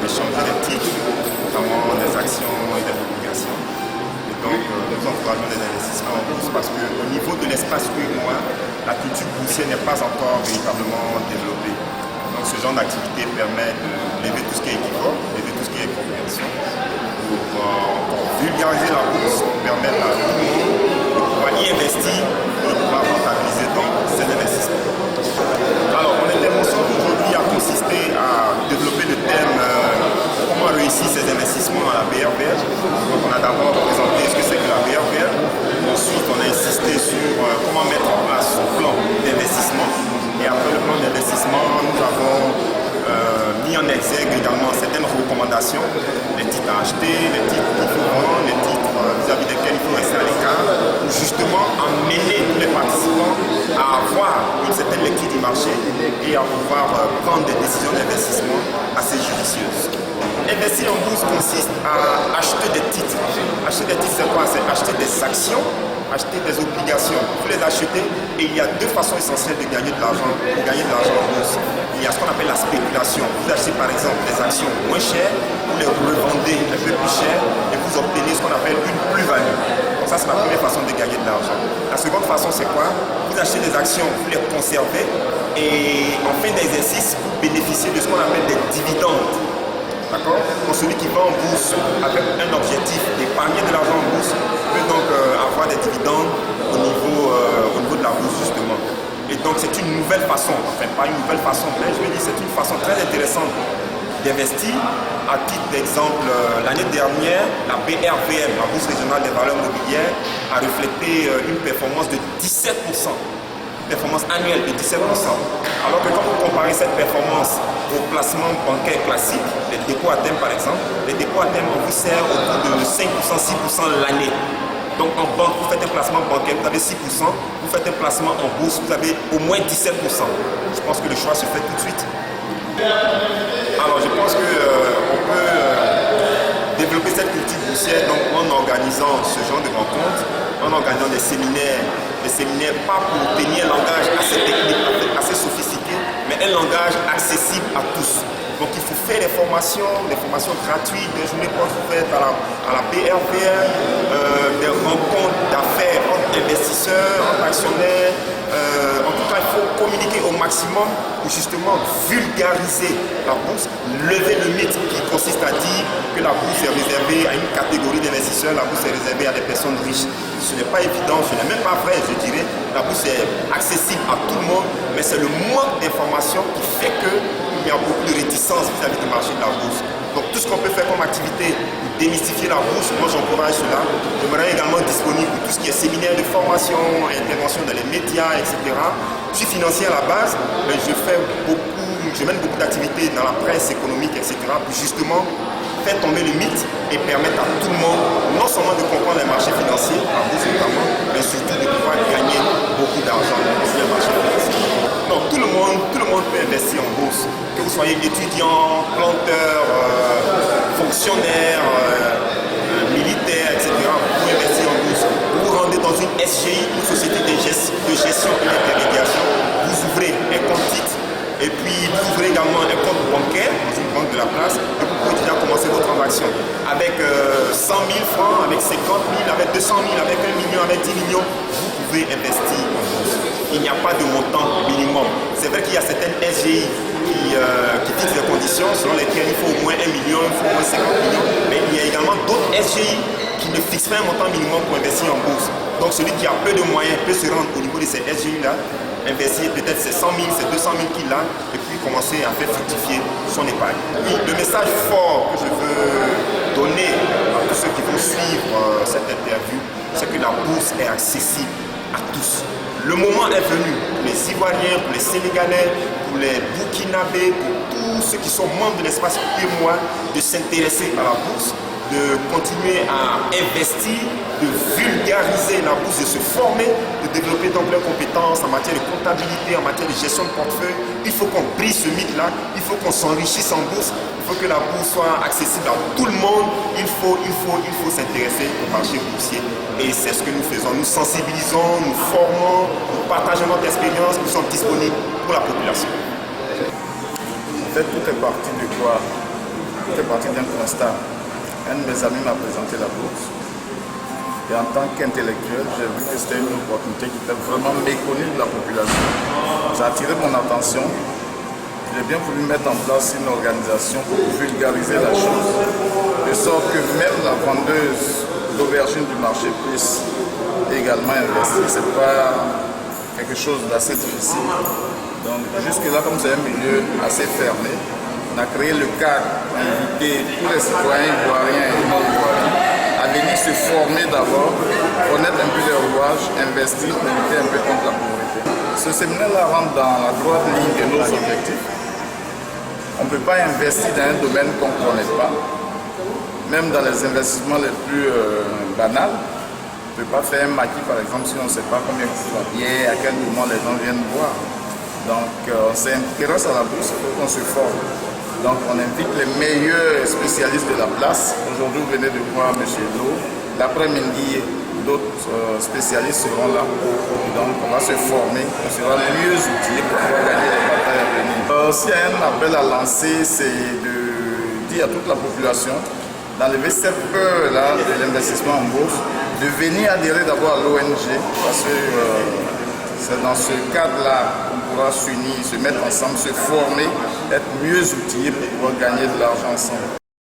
échanger des titres, notamment des actions et des obligations. Et donc, nous encourageons les investissements en bourse parce qu'au niveau de l'espace UEMOA, la culture boursière n'est pas encore véritablement développée. Donc, ce genre d'activité permet de lever tout ce qui est équivoque, lever tout ce qui est compréhension, pour vulgariser la bourse, pour permettre à tout le monde de pouvoir y investir, de pouvoir rentabiliser donc ces investissements. Alors, mon intervention aujourd'hui a consisté à développer le thème comment réussir ses investissements à la BRVR. Donc, on a d'abord présenté ce que c'est que la BRVR. Ensuite, on a insisté sur comment mettre en place son plan d'investissement. Et après le plan d'investissement, nous avons mis en exergue également certaines recommandations, les titres à acheter, les titres qu'il faut vendre, les titres vis-à-vis desquels il faut rester à l'écart, pour justement amener tous les participants à avoir une certaine lecture du marché et à pouvoir prendre des décisions d'investissement assez judicieuses. Investir en bourse consiste à acheter des titres. Acheter des titres, c'est quoi? C'est acheter des actions, acheter des obligations. Il faut les acheter et il y a deux façons essentielles de gagner de l'argent. Pour gagner de l'argent en bourse, il y a ce qu'on appelle la spéculation. Vous achetez par exemple des actions moins chères, vous les revendez un peu plus cher et vous obtenez ce qu'on appelle une plus-value. Donc ça, c'est la première façon de gagner de l'argent. La seconde façon, c'est quoi? Vous achetez des actions, vous les conservez et en fin d'exercice, vous bénéficiez de ce qu'on appelle des dividendes. D'accord? Pour celui qui va en bourse avec un objectif d'épargner de l'argent en bourse peut donc avoir des dividendes au niveau de la bourse justement. Et donc c'est une nouvelle façon, enfin pas une nouvelle façon, mais je veux dire c'est une façon très intéressante d'investir. À titre d'exemple, l'année dernière, la BRVM, la Bourse régionale des valeurs mobilières, a reflété une performance de 17%. Performance annuelle de 17%. Alors que quand vous comparez cette performance aux placements bancaires classiques, les dépôts à terme par exemple, les dépôts à terme on vous sert autour de 5%, 6% l'année. Donc en banque, vous faites un placement bancaire, vous avez 6%, vous faites un placement en bourse, vous avez au moins 17%. Je pense que le choix se fait tout de suite. Alors je pense qu'on peut développer cette culture boursière donc, en organisant ce genre de rencontres, en organisant des séminaires pas pour tenir un langage assez technique, assez sophistiqué, mais un langage accessible à tous. Donc il faut faire des formations gratuites, des journées portes ouvertes à la BRVR, des rencontres d'affaires entre investisseurs, entre actionnaires. En tout cas, il faut communiquer au maximum pour justement vulgariser la bourse, lever le mythe qui consiste à dire que la bourse est réservée à une catégorie d'investisseurs, la bourse est réservée à des personnes riches. Ce n'est pas évident, ce n'est même pas vrai, je dirais. La bourse est accessible à tout le monde, mais c'est le manque d'informations qui fait qu'il y a beaucoup de réticence vis-à-vis du marché de la bourse. Donc tout ce qu'on peut faire comme activité pour démystifier la bourse, moi j'encourage cela. Je me rends également disponible pour tout ce qui est séminaire de formation, intervention dans les médias, etc. Je suis financier à la base, mais je mène beaucoup d'activités dans la presse économique, etc. pour justement faire tomber le mythe et permettre à tout le monde, non seulement de comprendre les marchés financiers, la bourse notamment, mais surtout de pouvoir gagner beaucoup d'argent sur les marchés financiers. Donc tout le monde peut investir en bourse, que vous soyez étudiant, planteur, fonctionnaire, militaire, etc. Vous pouvez investir en bourse. Vous vous rendez dans une SGI, une société de gestion et d'intermédiation, vous ouvrez un compte titre et puis vous ouvrez également un compte bancaire dans une banque de la place et vous pouvez déjà commencer vos transactions. Avec 100 000 francs, avec 50 000, avec 200 000, avec 1 million, avec 10 millions, vous pouvez investir en bourse. Il n'y a pas de montant minimum. C'est vrai qu'il y a certaines SGI qui fixent des conditions selon lesquelles il faut au moins 1 million, il faut au moins 50 millions, mais il y a également d'autres SGI qui ne fixent pas un montant minimum pour investir en bourse. Donc celui qui a peu de moyens peut se rendre au niveau de ces SGI-là, investir peut-être ces 100 000, ces 200 000 qu'il a, et puis commencer à faire fructifier son épargne. Le message fort que je veux donner à tous ceux qui vont suivre cette interview, c'est que la bourse est accessible à tous. Le moment est venu pour les Ivoiriens, pour les Sénégalais, pour les Burkinabés, pour tous ceux qui sont membres de l'espace UEMOA, de s'intéresser à la bourse, de continuer à investir, de vulgariser la bourse, de se former, de développer donc leurs compétences en matière de comptabilité, en matière de gestion de portefeuille. Il faut qu'on brise ce mythe-là, il faut qu'on s'enrichisse en bourse, il faut que la bourse soit accessible à tout le monde, il faut s'intéresser au marché boursier. Et c'est ce que nous faisons, nous sensibilisons, nous formons, nous partageons notre expérience, nous sommes disponibles pour la population. En fait, tout est parti de quoi? fait partie d'un constat. Un de mes amis m'a présenté la bourse. Et en tant qu'intellectuel, j'ai vu que c'était une opportunité qui était vraiment méconnue de la population. Ça a attiré mon attention. J'ai bien voulu mettre en place une organisation pour vulgariser la chose, de sorte que même la vendeuse d'aubergines du marché puisse également investir. Ce n'est pas quelque chose d'assez difficile. Donc jusque-là, comme c'est un milieu assez fermé, on a créé le cadre pour inviter tous les citoyens ivoiriens et non ivoiriens à venir se former d'abord, connaître un peu les rouages, investir pour lutter un peu contre la pauvreté. Ce séminaire-là rentre dans la droite ligne de nos objectifs. On ne peut pas investir dans un domaine qu'on ne connaît pas, même dans les investissements les plus banals. On ne peut pas faire un maquis par exemple si on ne sait pas combien coûte la bière, à quel moment les gens viennent boire. Donc c'est grâce à la bourse qu'il faut qu'on se forme. Donc on invite les meilleurs spécialistes de la place. Aujourd'hui, vous venez de voir M. Lo. L'après-midi, d'autres spécialistes seront là. Donc on va se former, on sera mieux outillés pour pouvoir gagner les batailles à venir. S'il y a un appel à lancer, c'est de dire à toute la population d'enlever cette peur-là de l'investissement en bourse, de venir adhérer d'abord à l'ONG, parce que c'est dans ce cadre-là qu'on pourra s'unir, se mettre ensemble, se former, être mieux outillés pour pouvoir gagner de l'argent ensemble.